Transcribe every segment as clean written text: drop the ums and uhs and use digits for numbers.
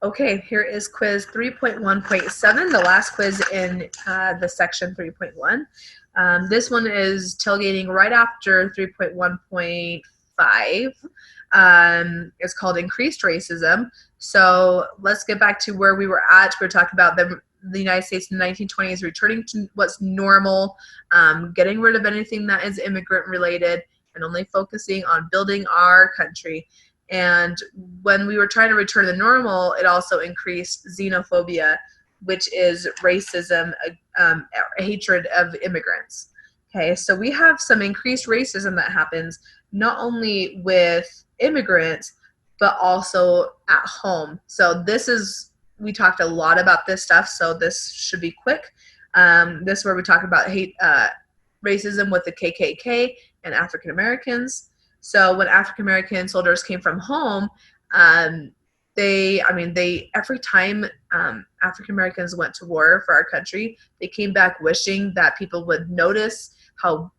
Okay, here is quiz 3.1.7, the last quiz in the section 3.1. This one is tailgating right after 3.1.5. It's called Increased Racism. So let's get back to where we were at. We were talking about the United States in the 1920s returning to what's normal, getting rid of anything that is immigrant related, and only focusing on building our country. And when we were trying to return to normal, it also increased xenophobia, which is racism, hatred of immigrants. Okay, so we have some increased racism that happens not only with immigrants, but also at home. So we talked a lot about this stuff, so this should be quick. This is where we talk about racism with the KKK and African Americans. So when African American soldiers came from home, every time African Americans went to war for our country, they came back wishing that people would notice how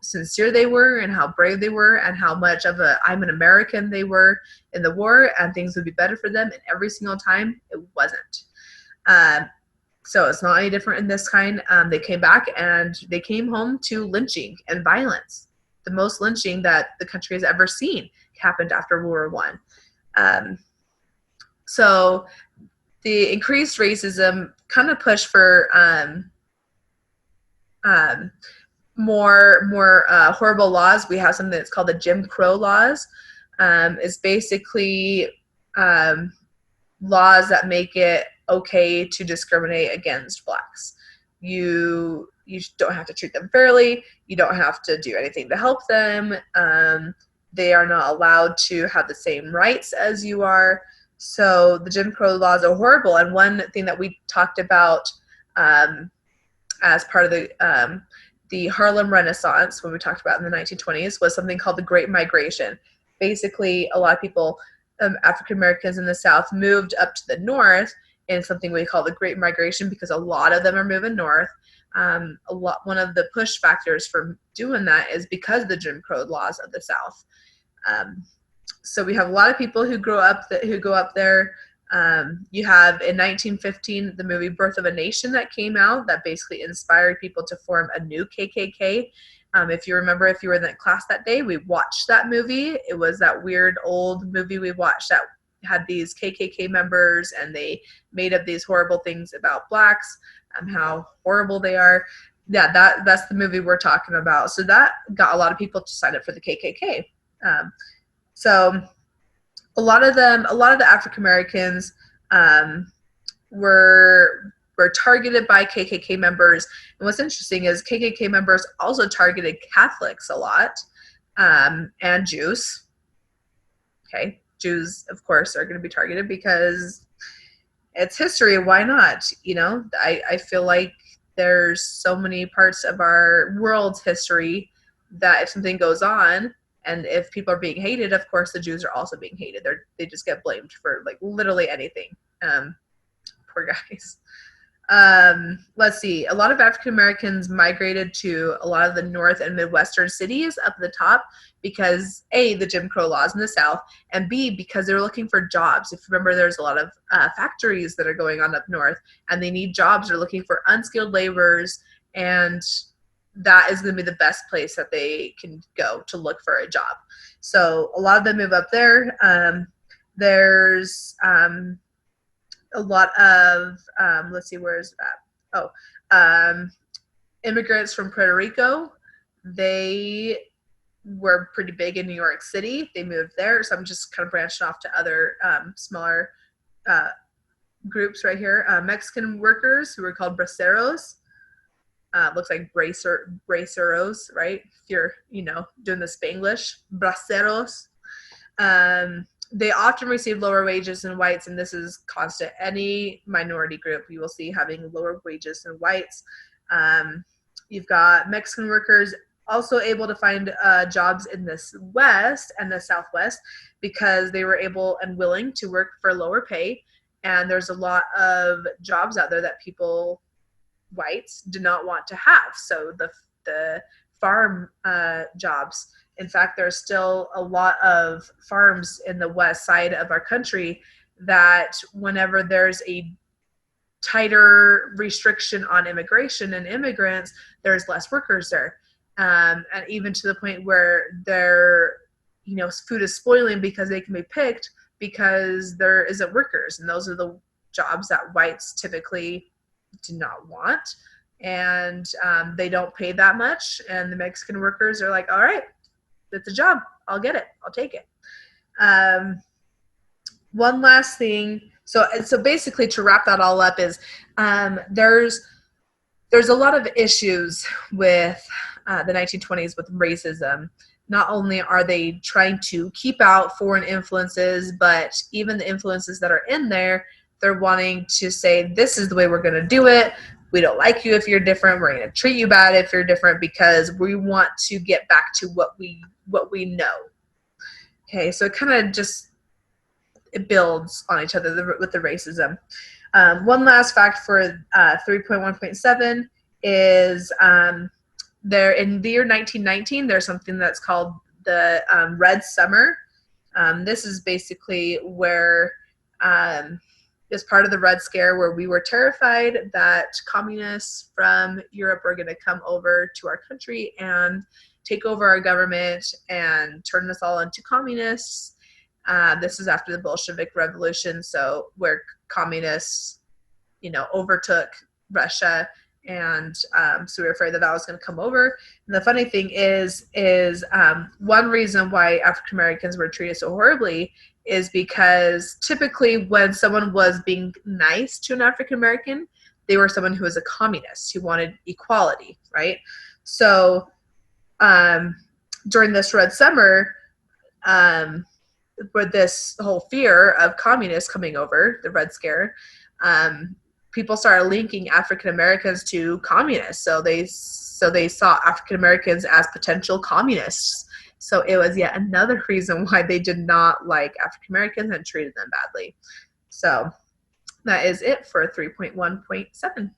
sincere they were and how brave they were and how much of a I'm an American they were in the war, and things would be better for them. And every single time, it wasn't. So it's not any different in this kind. They came back and they came home to lynching and violence. The most lynching that the country has ever seen happened after World War I. So the increased racism kind of pushed for more horrible laws. We have something that's called the Jim Crow laws. It's basically laws that make it okay to discriminate against blacks. You don't have to treat them fairly. You don't have to do anything to help them. They are not allowed to have the same rights as you are. So the Jim Crow laws are horrible. And one thing that we talked about as part of the Harlem Renaissance, when we talked about in the 1920s, was something called the Great Migration. Basically, a lot of people, African Americans in the South, moved up to the North in something we call the Great Migration because a lot of them are moving north. One of the push factors for doing that is because of the Jim Crow laws of the South. So we have a lot of people who go up there. You have in 1915 the movie Birth of a Nation that came out that basically inspired people to form a new KKK. If you remember, if you were in that class that day, we watched that movie. It was that weird old movie we watched that had these KKK members, and they made up these horrible things about blacks and how horrible they are. Yeah, that's the movie we're talking about. So that got a lot of people to sign up for the KKK. So a lot of the African Americans were targeted by KKK members. And what's interesting is KKK members also targeted Catholics a lot, and Jews. Okay, Jews, of course, are going to be targeted because it's history. Why not? I feel like there's so many parts of our world's history that if something goes on, and if people are being hated, of course, the Jews are also being hated. They just get blamed for like literally anything. Poor guys. Let's see. A lot of African Americans migrated to a lot of the North and Midwestern cities up at the top because A, the Jim Crow laws in the South, and B, because they were looking for jobs. If you remember, there's a lot of factories that are going on up north, and they need jobs. They're looking for unskilled laborers, and that is going to be the best place that they can go to look for a job. So a lot of them move up there. There's a lot of, let's see, where is that? Immigrants from Puerto Rico. They were pretty big in New York City. They moved there. So I'm just kind of branching off to other smaller groups right here. Mexican workers who were called braceros. Looks like braceros, right? If you're, doing the Spanglish, braceros. They often receive lower wages than whites, and this is constant. Any minority group you will see having lower wages than whites. You've got Mexican workers also able to find jobs in this West and the Southwest because they were able and willing to work for lower pay. And there's a lot of jobs out there that whites do not want to have. So the farm jobs. In fact, there's still a lot of farms in the west side of our country that whenever there's a tighter restriction on immigration and immigrants, there's less workers there. And even to the point where their, food is spoiling because they can be picked because there isn't workers. And those are the jobs that whites typically do not want. And they don't pay that much. And the Mexican workers are like, all right, it's a job. I'll get it. I'll take it. One last thing. So basically, to wrap that all up, is there's a lot of issues with the 1920s with racism. Not only are they trying to keep out foreign influences, but even the influences that are in there, they're wanting to say, this is the way we're going to do it. We don't like you if you're different. We're going to treat you bad if you're different, because we want to get back to what we know. Okay, so it kind of just, it builds on each other with the racism. One last fact for 3.1.7 is there in the year 1919, there's something that's called the Red Summer. This is basically where it's part of the Red Scare, where we were terrified that communists from Europe were going to come over to our country and take over our government and turn us all into communists. This is after the Bolshevik Revolution, so where communists, overtook Russia, and so we were afraid that was going to come over. And the funny thing is one reason why African Americans were treated so horribly is because typically when someone was being nice to an African American, they were someone who was a communist, who wanted equality, right? So during this Red Summer, with this whole fear of communists coming over, the Red Scare, people started linking African Americans to communists. So they saw African Americans as potential communists. So it was yet another reason why they did not like African Americans and treated them badly. So that is it for 3.1.7.